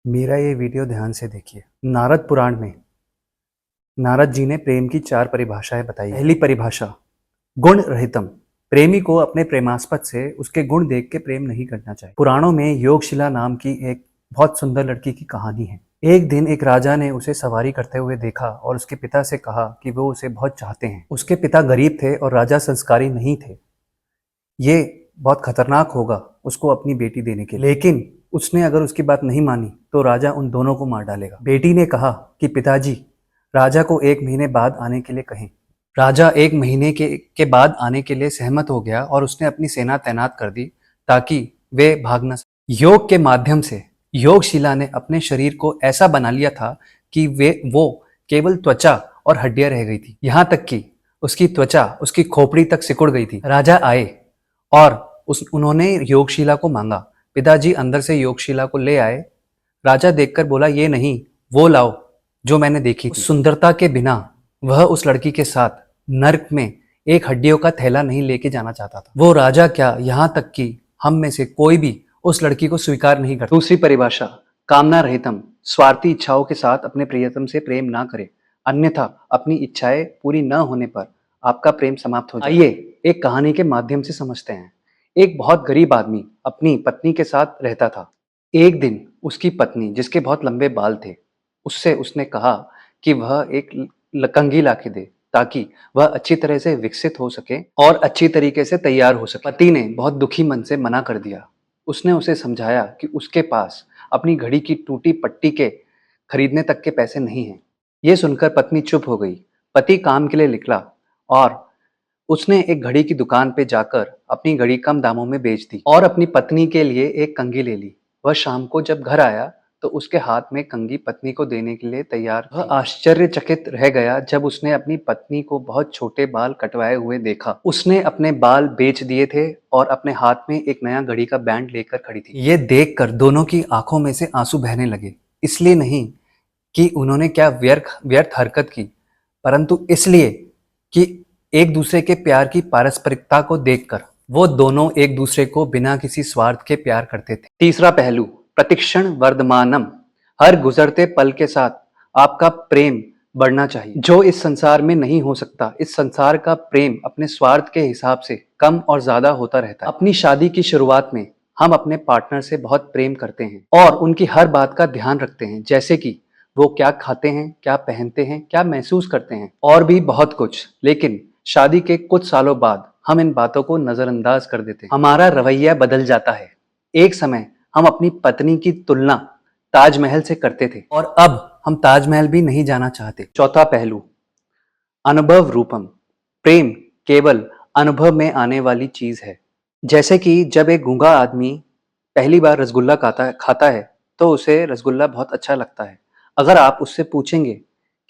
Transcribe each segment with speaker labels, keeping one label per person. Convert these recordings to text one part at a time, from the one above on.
Speaker 1: मेरा ये वीडियो ध्यान से देखिए। नारद पुराण में नारद जी ने प्रेम की 4 परिभाषाएं बताई हैं। पहली परिभाषा, गुण रहितम। प्रेमी को अपने प्रेमास्पद से उसके गुण देख के प्रेम नहीं करना चाहिए। पुराणों में योगशिला नाम की एक बहुत सुंदर लड़की की कहानी है। एक दिन एक राजा ने उसे सवारी करते हुए देखा और उसके पिता से कहा कि वो उसे बहुत चाहते हैं। उसके पिता गरीब थे और राजा संस्कारी नहीं थे। ये बहुत खतरनाक होगा उसको अपनी बेटी देने के लिए। लेकिन उसने अगर उसकी बात नहीं मानी तो राजा उन दोनों को मार डालेगा। बेटी ने कहा कि पिताजी, राजा को 1 महीने बाद आने के लिए कहें। राजा 1 महीने के बाद आने के लिए सहमत हो गया और उसने अपनी सेना तैनात कर दी ताकि वे भाग न सके। योग के माध्यम से योगशिला ने अपने शरीर को ऐसा बना लिया था कि वो केवल त्वचा और हड्डियां रह गई थी। यहाँ तक कि उसकी त्वचा उसकी खोपड़ी तक सिकुड़ गई थी। राजा आए और उन्होंने योगशिला को मांगा। पिताजी अंदर से योगशिला को ले आए। राजा देखकर बोला, ये नहीं, वो लाओ जो मैंने देखी थी। सुंदरता के बिना वह उस लड़की के साथ नर्क में एक हड्डियों का थैला नहीं लेके जाना चाहता था। वो राजा क्या, यहाँ तक कि हम में से कोई भी उस लड़की को स्वीकार नहीं करता। दूसरी परिभाषा, कामना रहितम। स्वार्थी इच्छाओं के साथ अपने प्रियतम से प्रेम ना करें, अन्यथा अपनी इच्छाएं पूरी न होने पर आपका प्रेम समाप्त हो जाए। आइए एक कहानी के माध्यम से समझते हैं। एक बहुत गरीब आदमी अपनी पत्नी के साथ रहता था। एक दिन उसकी पत्नी, जिसके बहुत लंबे बाल थे, उससे उसने कहा कि वह एक कंघी ला के दे ताकि वह अच्छी तरह से विकसित हो सके और अच्छी तरीके से तैयार हो सके। पति ने बहुत दुखी मन से मना कर दिया। उसने उसे समझाया कि उसके पास अपनी घड़ी की टूटी पट्टी के खरीदने तक के पैसे नहीं हैं। ये सुनकर पत्नी चुप हो गई। पति काम के लिए निकला और उसने एक घड़ी की दुकान पे जाकर अपनी घड़ी कम दामों में बेच दी और अपनी पत्नी के लिए एक कंघी ले ली। वह शाम को जब घर आया तो उसके हाथ में कंघी पत्नी को देने के लिए तैयार थी। वह आश्चर्यचकित रह गया जब उसने अपनी पत्नी को बहुत छोटे बाल कटवाए हुए देखा। उसने अपने बाल बेच दिए थे और अपने हाथ में एक नया घड़ी का बैंड लेकर खड़ी थी। ये देखकर दोनों की आंखों में से आंसू बहने लगे। इसलिए नहीं कि उन्होंने क्या व्यर्थ व्यर्थ हरकत की, परंतु इसलिए कि एक दूसरे के प्यार की पारस्परिकता को देखकर वो दोनों एक दूसरे को बिना किसी स्वार्थ के प्यार करते थे। तीसरा पहलू, प्रतिक्षण वर्धमानम। हर गुजरते पल के साथ आपका प्रेम बढ़ना चाहिए, जो इस संसार में नहीं हो सकता। इस संसार का प्रेम अपने स्वार्थ के हिसाब से कम और ज्यादा होता रहता है। अपनी शादी की शुरुआत में हम अपने पार्टनर से बहुत प्रेम करते हैं और उनकी हर बात का ध्यान रखते हैं, जैसे कि वो क्या खाते हैं, क्या पहनते हैं, क्या महसूस करते हैं और भी बहुत कुछ। लेकिन शादी के कुछ सालों बाद हम इन बातों को नजरअंदाज कर देते हैं। हमारा रवैया बदल जाता है। एक समय हम अपनी पत्नी की तुलना ताजमहल से करते थे और अब हम ताजमहल भी नहीं जाना चाहते। चौथा पहलू, अनुभव रूपम। प्रेम केवल अनुभव में आने वाली चीज है। जैसे कि जब एक गूंगा आदमी पहली बार रसगुल्ला खाता है तो उसे रसगुल्ला बहुत अच्छा लगता है। अगर आप उससे पूछेंगे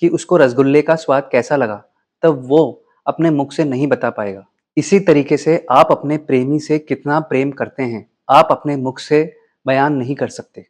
Speaker 1: कि उसको रसगुल्ले का स्वाद कैसा लगा, तब वो अपने मुख से नहीं बता पाएगा। इसी तरीके से आप अपने प्रेमी से कितना प्रेम करते हैं, आप अपने मुख से बयान नहीं कर सकते।